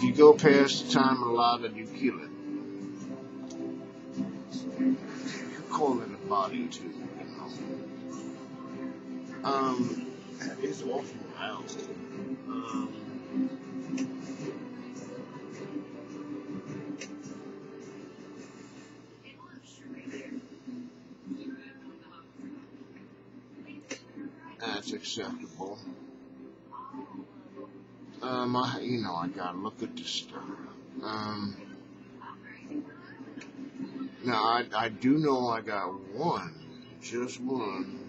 If you go past the time allotted, you kill it. You call it a body too, it's awful loud. That's acceptable. I gotta look at this stuff. Now I do know I got one, just one,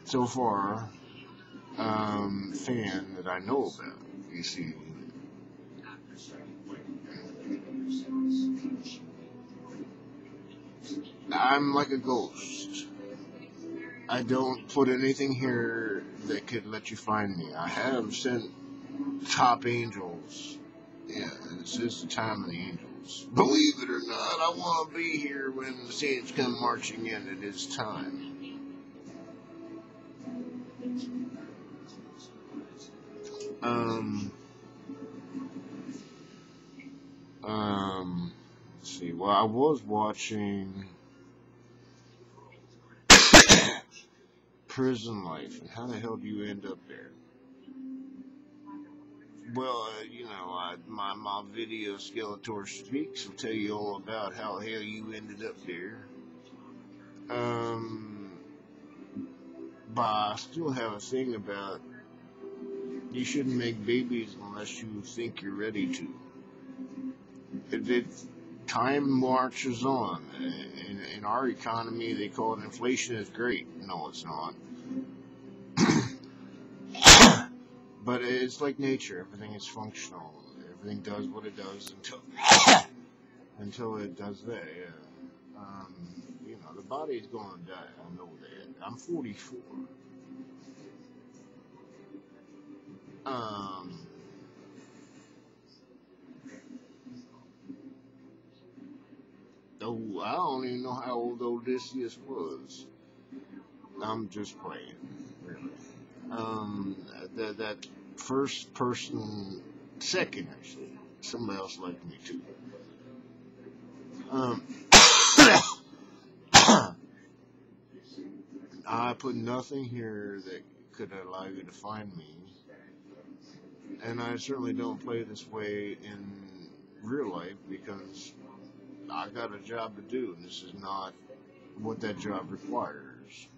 so far, fan that I know about. You see, I'm like a ghost. I don't put anything here that could let you find me. I have sent top angels. Yeah, this is the time of the angels. Believe it or not, I want to be here when the saints come marching in. It is time. Let's see. Well, I was watching Prison Life, and how the hell do you end up there? Well, my video Skeletor Speaks will tell you all about how the hell you ended up there. But I still have a thing about you shouldn't make babies unless you think you're ready to. Time marches on. In our economy, they call it inflation is great. No, it's not. But it's like nature. Everything is functional. Everything does what it does until it does that. Yeah. The body is going to die. I know that. I'm 44. I don't even know how old Odysseus was. I'm just playing, really. That first person, second actually, somebody else liked me too. I put nothing here that could allow you to find me, and I certainly don't play this way in real life because I got a job to do, and this is not what that job requires.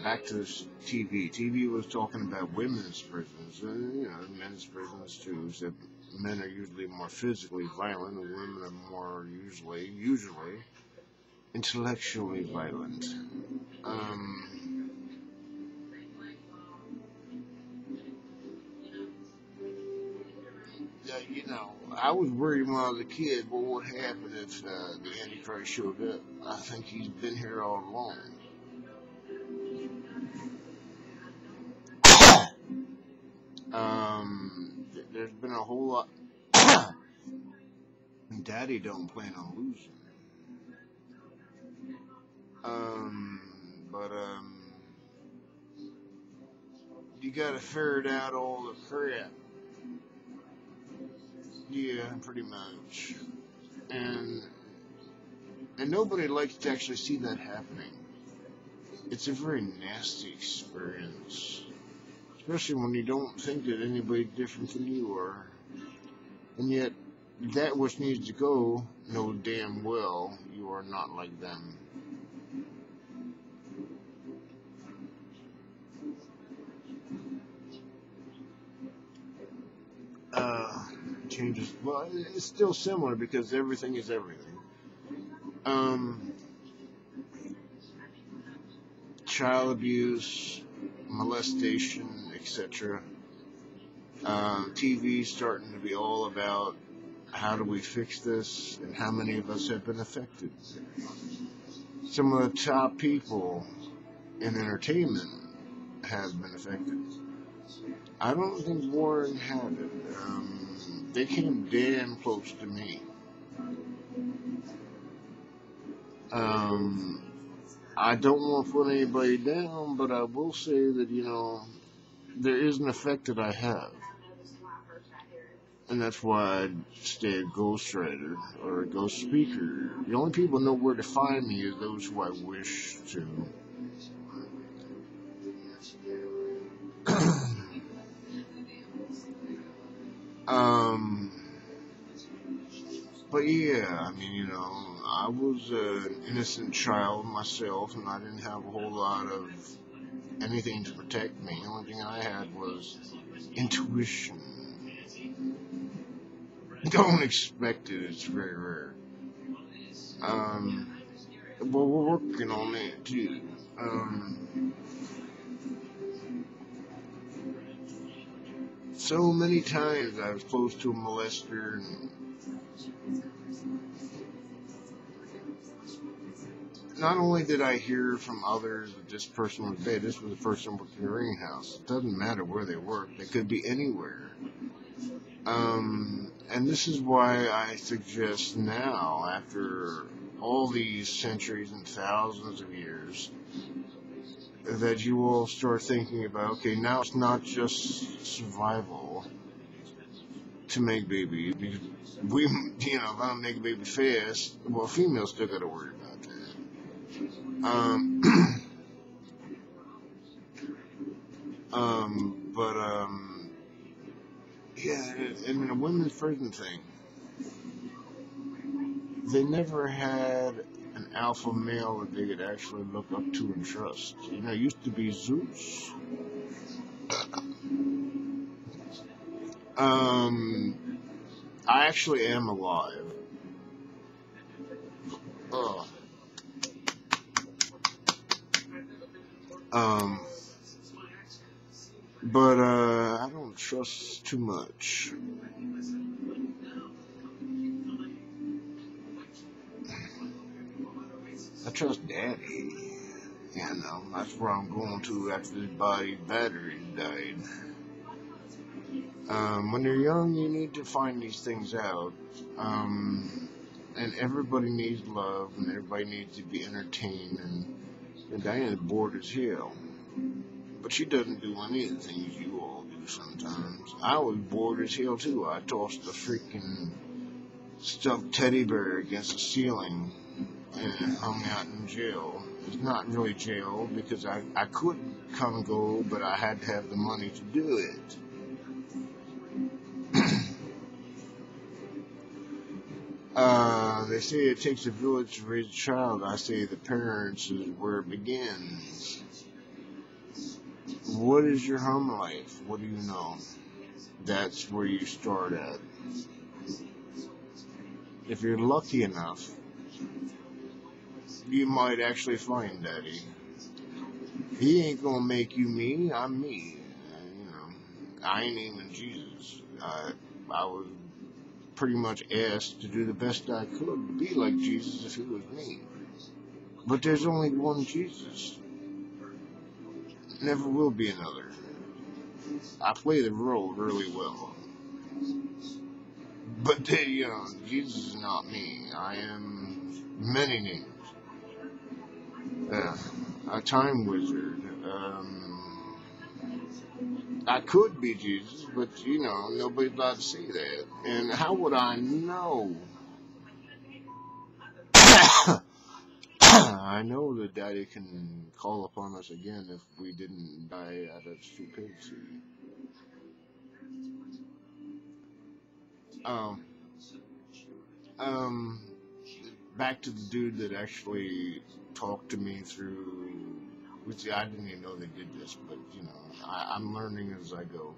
Back to TV. TV was talking about women's prisons, men's prisons too. Except men are usually more physically violent, and women are more usually intellectually violent. I was worried when I was a kid. What would happen if the Antichrist showed up? I think he's been here all along. There's been a whole lot. Daddy don't plan on losing. But you gotta ferret out all the crap. Yeah, pretty much. And nobody likes to actually see that happening. It's a very nasty experience. Especially when you don't think that anybody different than you are. And yet, that which needs to go, know damn well you are not like them. Changes. Well, it's still similar because everything is everything. Child abuse, molestation, etc. TV starting to be all about how do we fix this and how many of us have been affected. Some of the top people in entertainment have been affected. I don't think Warren had it. They came damn close to me. Um, I don't want to put anybody down, but I will say that, there is an effect that I have. And that's why I stay a ghostwriter or a ghost speaker. The only people who know where to find me is those who I wish to. um, but yeah, I mean, I was an innocent child myself, and I didn't have a whole lot of anything to protect me. The only thing I had was intuition. Don't expect it, it's very rare. But we're working on that too. So many times I was close to a molester, and not only did I hear from others that this person was dead, this was the person with the greenhouse. It doesn't matter where they work, they could be anywhere. And this is why I suggest now, after all these centuries and thousands of years, that you will start thinking about, okay, now it's not just survival to make babies. We, if I don't make a baby fast, well, females still got to worry about that. Yeah, and the women's prison thing, they never had an alpha male that they could actually look up to and trust. It used to be Zeus. I actually am alive. But I don't trust too much. I trust Daddy. That's where I'm going to after his body's battery died. When you're young, you need to find these things out. And everybody needs love, and everybody needs to be entertained. And Diana's bored as hell. But she doesn't do any of the things you all do sometimes. I was bored as hell, too. I tossed a freaking stuffed teddy bear against the ceiling and hung out in jail. It's not really jail, because I could come and go, but I had to have the money to do it. They say it takes a village to raise a child. I say the parents is where it begins. What is your home life? What do you know? That's where you start at. If you're lucky enough, you might actually find Daddy. He ain't gonna make you me, I'm me. I ain't even Jesus. I was pretty much asked to do the best I could to be like Jesus if he was me. But there's only one Jesus. Never will be another. I play the role really well. But Jesus is not me. I am many names. A time wizard. I could be Jesus, but nobody's allowed to see that. And how would I know? I know that Daddy can call upon us again if we didn't die out of stupidity. Back to the dude that actually talked to me through, which I didn't even know they did this, but I'm learning as I go.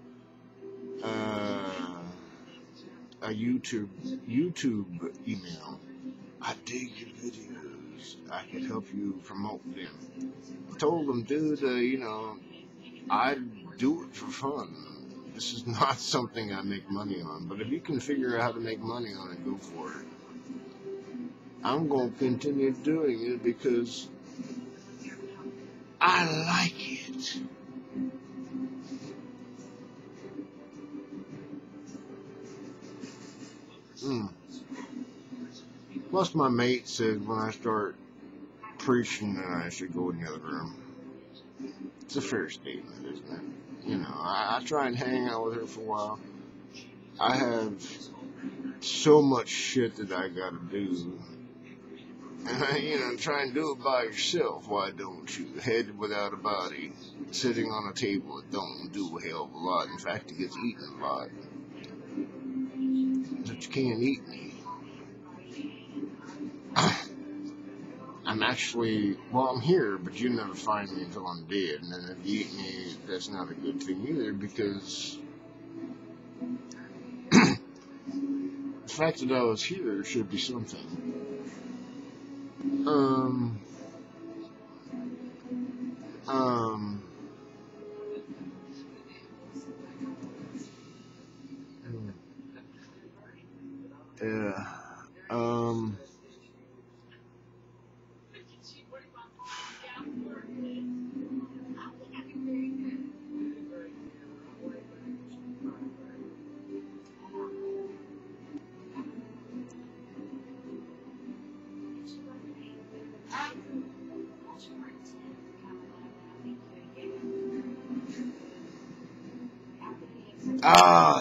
A YouTube email. I dig your videos. I can help you promote them. I told them, dude, I do it for fun. This is not something I make money on, but if you can figure out how to make money on it, go for it. I'm going to continue doing it because I like it. Plus, my mate said when I start preaching that I should go in the other room. It's a fair statement, isn't it? You know, I try and hang out with her for a while. I have so much shit that I gotta do. And try and do it by yourself. Why don't you? Head without a body, sitting on a table, it don't do a hell of a lot. In fact, it gets eaten a lot. But you can't eat me. I'm here, but you never find me until I'm dead. And then if you eat me, that's not a good thing either, because the fact that I was here should be something.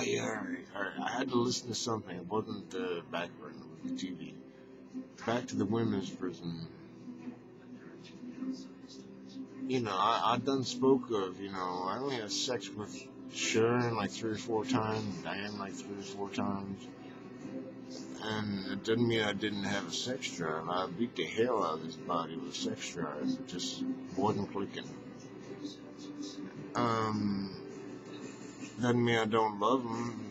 Yeah, all right. I had to listen to something. It wasn't the background, it was the TV. Back to the women's prison. I done spoke of, I only had sex with Sharon like 3 or 4 times, Diane like 3 or 4 times. And it doesn't mean I didn't have a sex drive. I beat the hell out of this body with a sex drive. It just wasn't clicking. Doesn't mean I don't love them.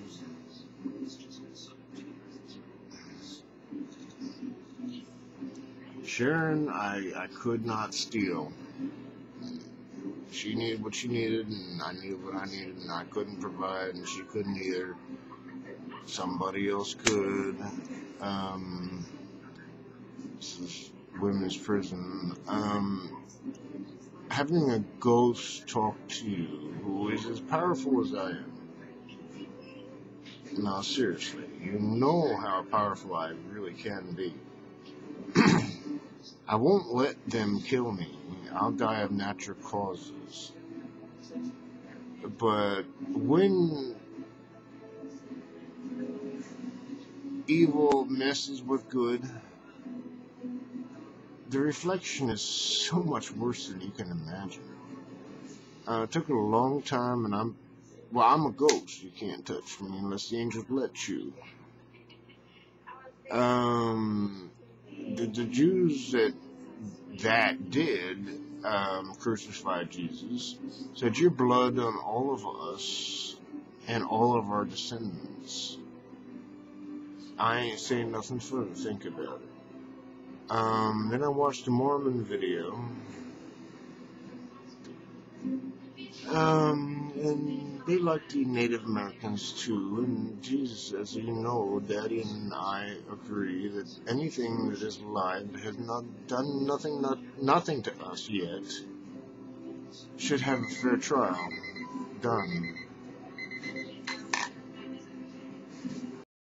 Sharon, I could not steal. She needed what she needed, and I needed what I needed, and I couldn't provide, and she couldn't either. Somebody else could. This is women's prison. Having a ghost talk to you who is as powerful as I am. Now, seriously, you know how powerful I really can be. I won't let them kill me. I'll die of natural causes. But when evil messes with good, the reflection is so much worse than you can imagine. It took a long time, and I'm a ghost. You can't touch me unless the angels let you. The Jews that did crucify Jesus said, your blood on all of us and all of our descendants. I ain't saying nothing further. Think about it. Then I watched a Mormon video. And they like the Native Americans too, and Jesus says, Daddy and I agree that anything that is alive that has not done nothing to us yet should have a fair trial done.